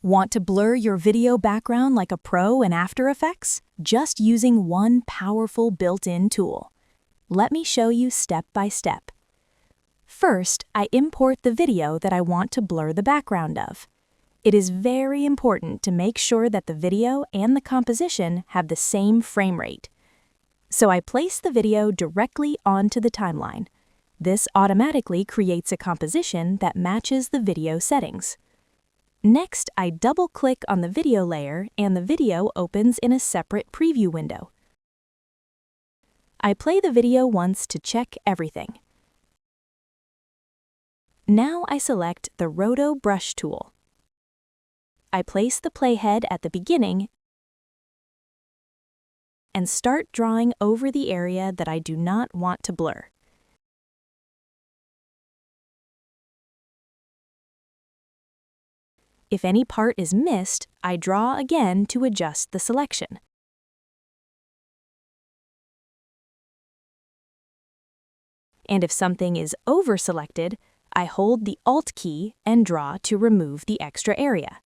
Want to blur your video background like a pro in After Effects? Just using one powerful built-in tool. Let me show you step by step. First, I import the video that I want to blur the background of. It is very important to make sure that the video and the composition have the same frame rate. So I place the video directly onto the timeline. This automatically creates a composition that matches the video settings. Next, I double-click on the video layer and the video opens in a separate preview window. I play the video once to check everything. Now I select the Roto brush tool. I place the playhead at the beginning and start drawing over the area that I do not want to blur. If any part is missed, I draw again to adjust the selection. And if something is over-selected, I hold the Alt key and draw to remove the extra area.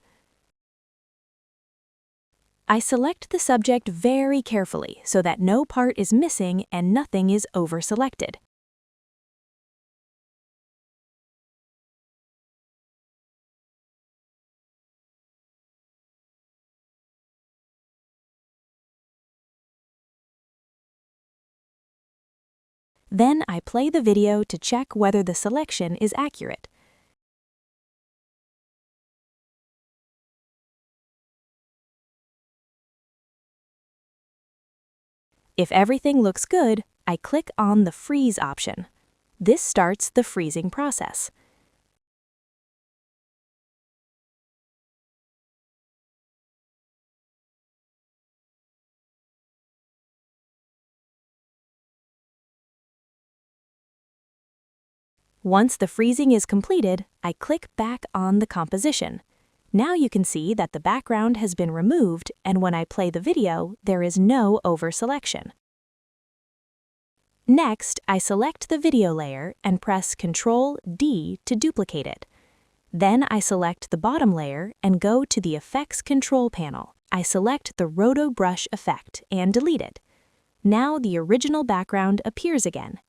I select the subject very carefully so that no part is missing and nothing is over-selected. Then I play the video to check whether the selection is accurate. If everything looks good, I click on the Freeze option. This starts the freezing process. Once the freezing is completed, I click back on the composition. Now you can see that the background has been removed, and when I play the video, there is no over-selection. Next, I select the video layer and press Ctrl-D to duplicate it. Then I select the bottom layer and go to the Effects Control panel. I select the Roto brush effect and delete it. Now the original background appears again.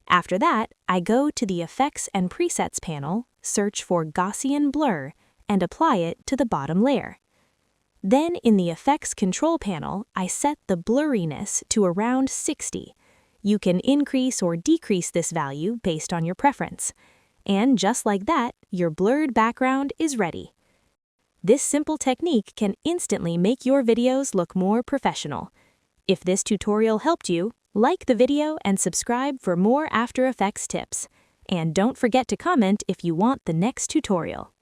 After that, I go to the Effects and Presets panel, search for Gaussian Blur, and apply it to the bottom layer. Then in the Effects Control panel, I set the blurriness to around 60. You can increase or decrease this value based on your preference. And just like that, your blurred background is ready. This simple technique can instantly make your videos look more professional. If this tutorial helped you, like the video and subscribe for more After Effects tips. And don't forget to comment if you want the next tutorial.